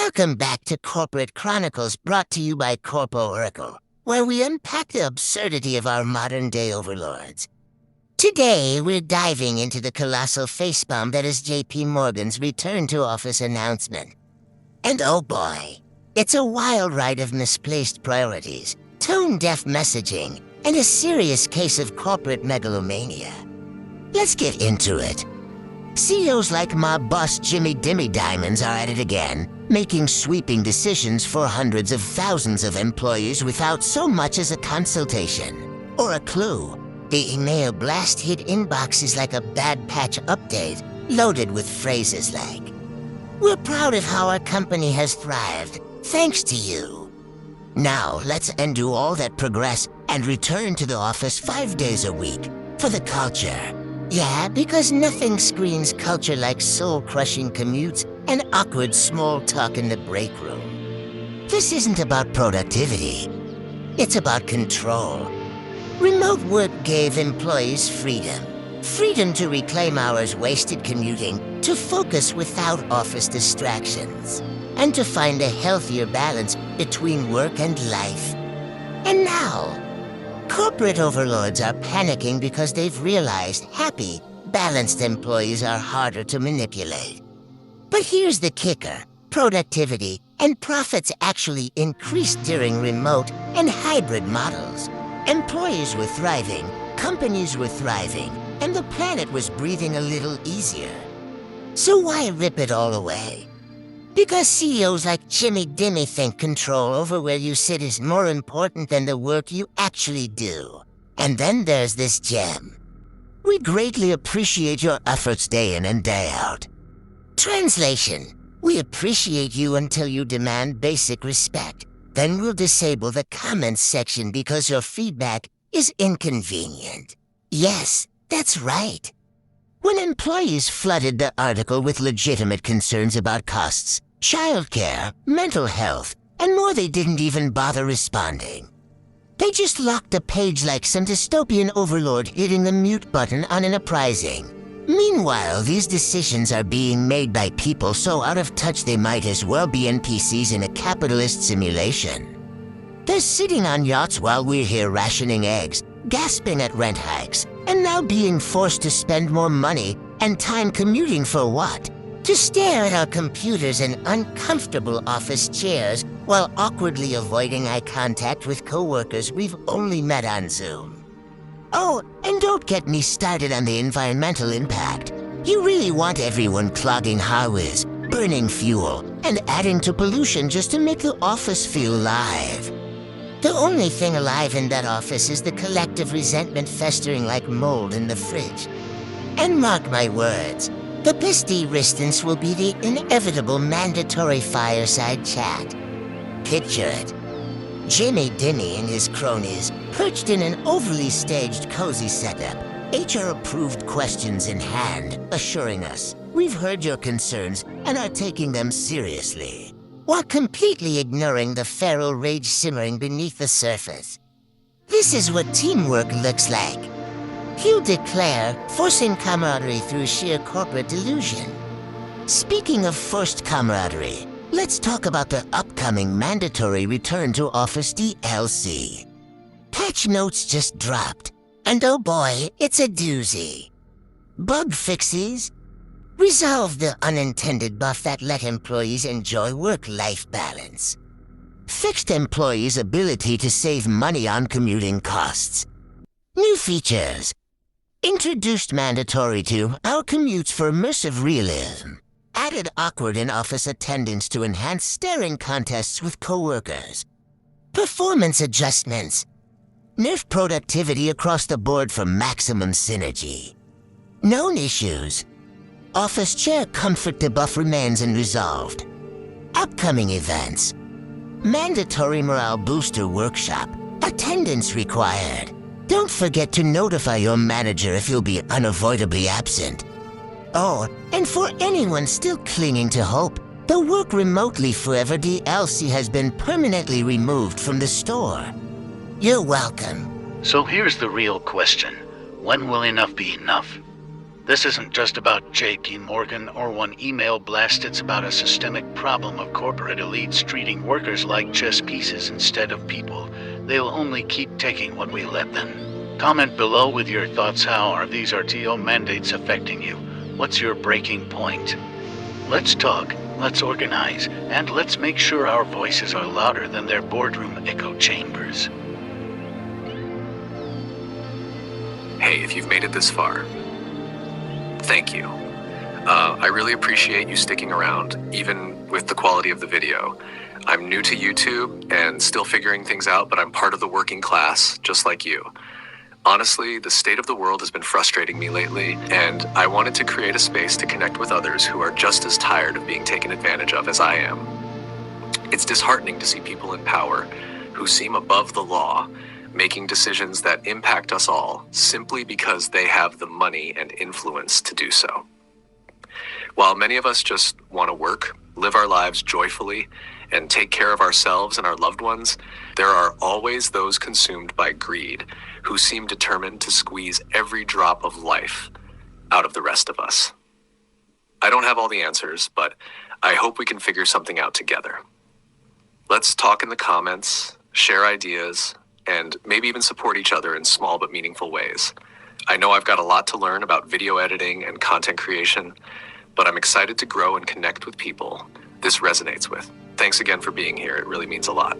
Welcome back to Corporate Chronicles, brought to you by Corpo Oracle, where we unpack the absurdity of our modern-day overlords. Today, we're diving into the colossal facepalm that is JP Morgan's return-to-office announcement. And oh boy, it's a wild ride of misplaced priorities, tone-deaf messaging, and a serious case of corporate megalomania. Let's get into it. CEOs like mob boss Jimmy Dimmy Diamonds are at it again, making sweeping decisions for hundreds of thousands of employees without so much as a consultation or a clue. The email blast hit inboxes like a bad patch update, loaded with phrases like, "We're proud of how our company has thrived, thanks to you. Now let's undo all that progress and return to the office 5 days a week for the culture." Yeah, because nothing screams culture like soul-crushing commutes and awkward small talk in the break room. This isn't about productivity. It's about control. Remote work gave employees freedom. Freedom to reclaim hours wasted commuting, to focus without office distractions, and to find a healthier balance between work and life. And now, corporate overlords are panicking because they've realized happy, balanced employees are harder to manipulate. But here's the kicker. Productivity and profits actually increased during remote and hybrid models. Employees were thriving, companies were thriving, and the planet was breathing a little easier. So why rip it all away? Because CEOs like Jimmy Dimmy think control over where you sit is more important than the work you actually do. And then there's this gem. "We greatly appreciate your efforts day in and day out." Translation: we appreciate you until you demand basic respect. Then we'll disable the comments section because your feedback is inconvenient. Yes, that's right. When employees flooded the article with legitimate concerns about costs, childcare, mental health, and more, they didn't even bother responding. They just locked the page like some dystopian overlord hitting the mute button on an uprising. Meanwhile, these decisions are being made by people so out of touch they might as well be NPCs in a capitalist simulation. They're sitting on yachts while we're here rationing eggs, gasping at rent hikes, and now being forced to spend more money and time commuting for what? To stare at our computers in uncomfortable office chairs while awkwardly avoiding eye contact with coworkers we've only met on Zoom. Oh, and don't get me started on the environmental impact. You really want everyone clogging highways, burning fuel, and adding to pollution just to make the office feel alive. The only thing alive in that office is the collective resentment festering like mold in the fridge. And mark my words, the best resistance will be the inevitable mandatory fireside chat. Picture it. Jimmy Dimmy and his cronies, perched in an overly staged cozy setup, HR-approved questions in hand, assuring us, "We've heard your concerns and are taking them seriously," while completely ignoring the feral rage simmering beneath the surface. This is what teamwork looks like. He'll declare, forcing camaraderie through sheer corporate delusion. Speaking of forced camaraderie, let's talk about the upcoming mandatory return to office DLC. Patch notes just dropped, and oh boy, it's a doozy. Bug fixes. Resolve the unintended buff that let employees enjoy work-life balance. Fixed employees' ability to save money on commuting costs. New features. Introduced mandatory to our commutes for immersive realism. Added awkward in-office attendance to enhance staring contests with coworkers. Performance adjustments. Nerf productivity across the board for maximum synergy. Known issues. Office chair comfort debuff remains unresolved. Upcoming events. Mandatory morale booster workshop. Attendance required. Don't forget to notify your manager if you'll be unavoidably absent. Oh, and for anyone still clinging to hope, the Work Remotely Forever DLC has been permanently removed from the store. You're welcome. So here's the real question. When will enough be enough? This isn't just about JP Morgan or one email blast, it's about a systemic problem of corporate elites treating workers like chess pieces instead of people. They'll only keep taking what we let them. Comment below with your thoughts. How are these RTO mandates affecting you? What's your breaking point? Let's talk, let's organize, and let's make sure our voices are louder than their boardroom echo chambers. Hey, if you've made it this far, thank you. I really appreciate you sticking around, even with the quality of the video. I'm new to YouTube and still figuring things out, but I'm part of the working class, just like you. Honestly, the state of the world has been frustrating me lately, and I wanted to create a space to connect with others who are just as tired of being taken advantage of as I am. It's disheartening to see people in power who seem above the law, making decisions that impact us all simply because they have the money and influence to do so. While many of us just want to work, live our lives joyfully, and take care of ourselves and our loved ones, there are always those consumed by greed who seem determined to squeeze every drop of life out of the rest of us. I don't have all the answers, but I hope we can figure something out together. Let's talk in the comments, share ideas, and maybe even support each other in small but meaningful ways. I know I've got a lot to learn about video editing and content creation, but I'm excited to grow and connect with people this resonates with. Thanks again for being here. It really means a lot.